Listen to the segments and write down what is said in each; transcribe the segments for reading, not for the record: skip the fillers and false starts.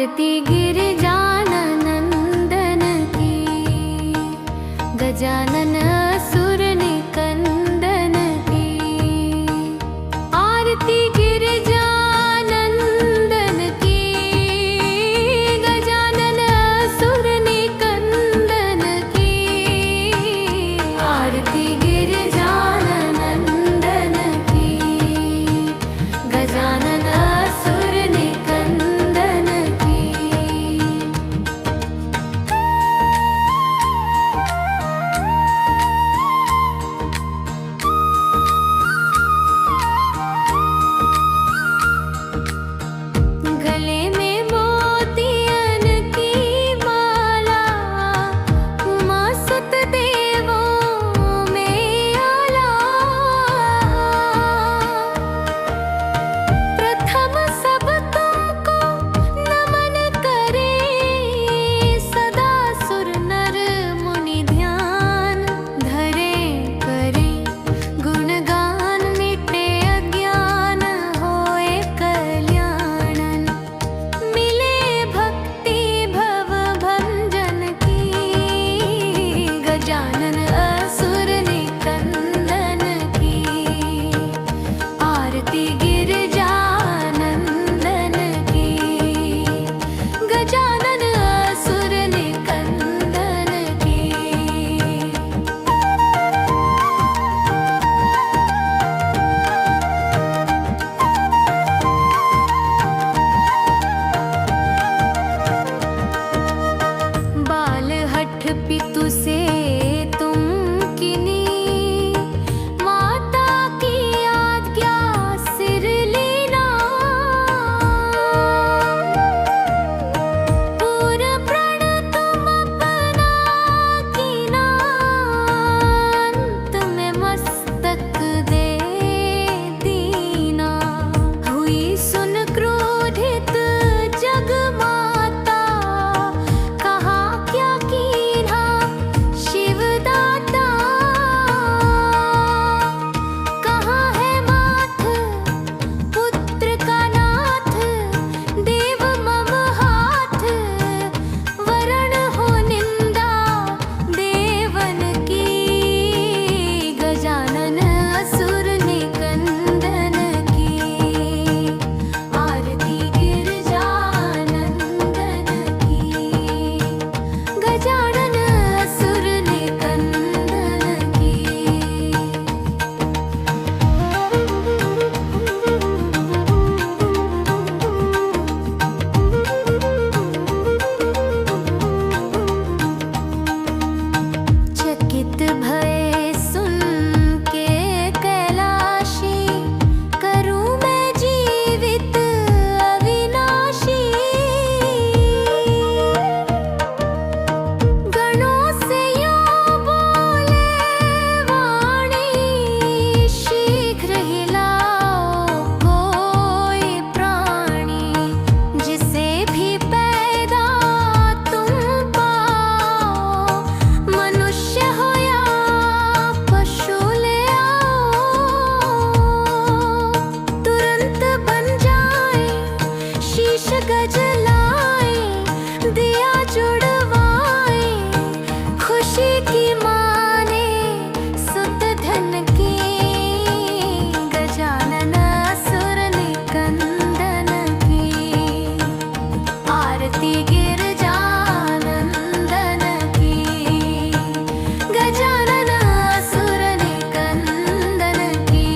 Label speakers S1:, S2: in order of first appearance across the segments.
S1: आरती गिरिजाननंदन की, गजानन असुर निकंदन की। आरती गिरिजाननंदन की, गजानन असुर निकंदन की। आरती गिरिजाननंदन की, गजानन असुर निकंदन की। गले में मोतियन की माला, उमा सुत देवों में आला। प्रथम सब तुमको नमन करे, सदा सुर नर मुनि ध्यान धरे। करे गुणगान मिटे अज्ञान, होए कल्याणन। मिले भक्ति भव भंजन की, गजानन असुर निकंदन की। आरती गिरिजानंदन की, गजानन असुर निकंदन की। बाल हठ पितु से तुम किनी, माता की आज्ञा सिर लीना। पूर्ण प्रण तुम अपना कीना, अंत में मस्तक दे दीना। हुई सुन क्रोधित जग माता, कहा क्या कीन्हा शिव दाता। कहाँ है माथ पुत्र का नाथ, देव मम हाथ। वरण हो निंदा देवन की, गजानन असुर निकंदन की। आरती गिरिजानंदन की, गजानन असुर निकंदन की। चकित भये सुन के कैलाशी, करूं मैं जीवित अविनाशी। गणों से यूं बोले वाणी, शीघ्र हिलाओ कोई प्राणी। जिसे भी पैदा तुम पाओ, मनुष्य हो या पशु ले आओ। तुरंत बन जाए शीश गज लाए, दिया जुड़वाए खुशी की माने सुत धन की। गजानन असुर निकंदन की। आरती गिरिजानंदन की, गजानन असुर निकंदन की।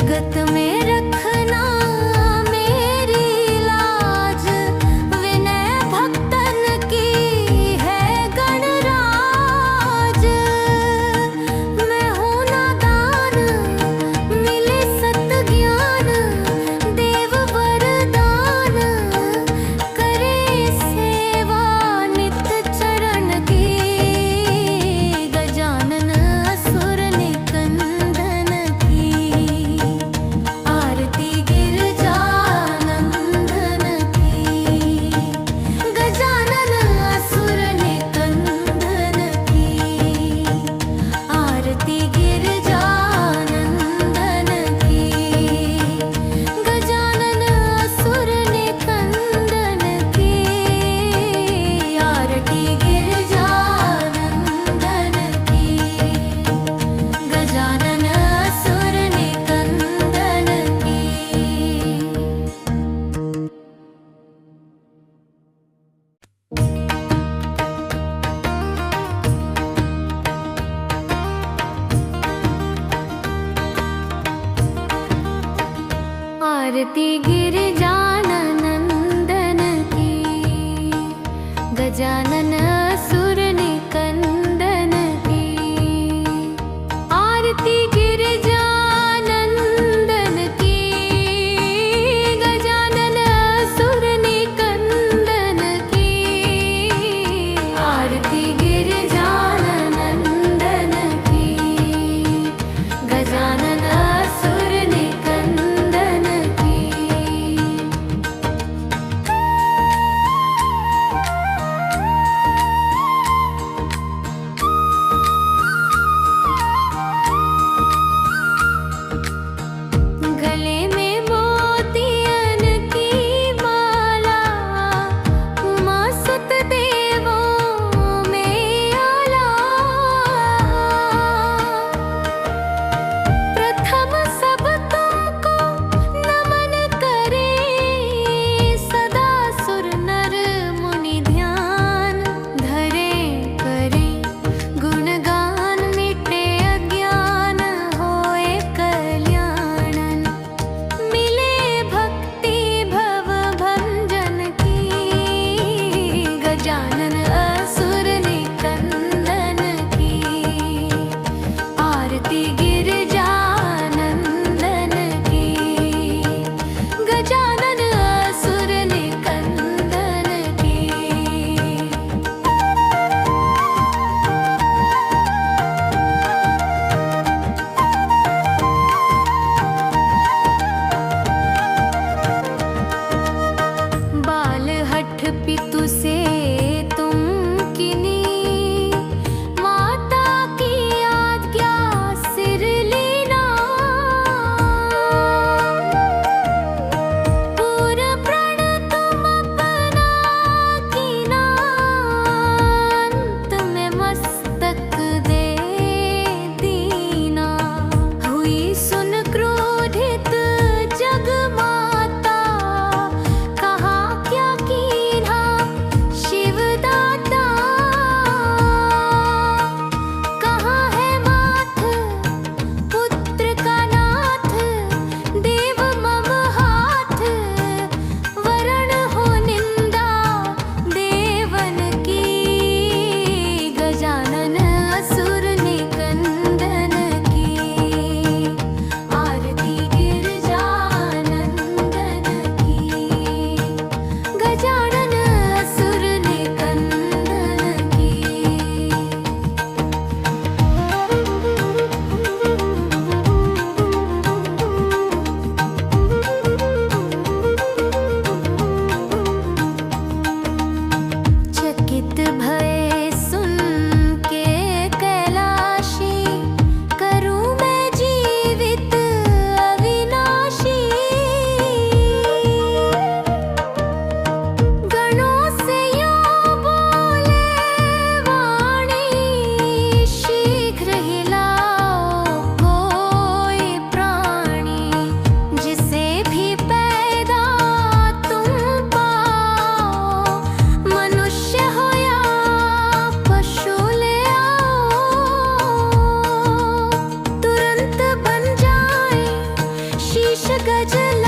S1: जगत में रखना मेरी लाज, विनय भक्तन की है गणराज। मैं हूँ नादान, मिले सत ज्ञान, देव वरदान, करे सेवा नित चरण की। गजानन असुर निकंदन की, आरती गिरजानंदन की। गजानन असुर निकंदन की, आरती गिरजानंदन की। गजानन असुर निकंदन की, आरती गिरजानंदन की। गजानन असुर निकंदन की। आरती गिरजानंदन की। गजानन असुर निकंदन की, आरती गिरजानंदन की। गजानन असुर निकंदन की, आरती गिरजानंदन की। गजानन असुर निकंदन की। गजला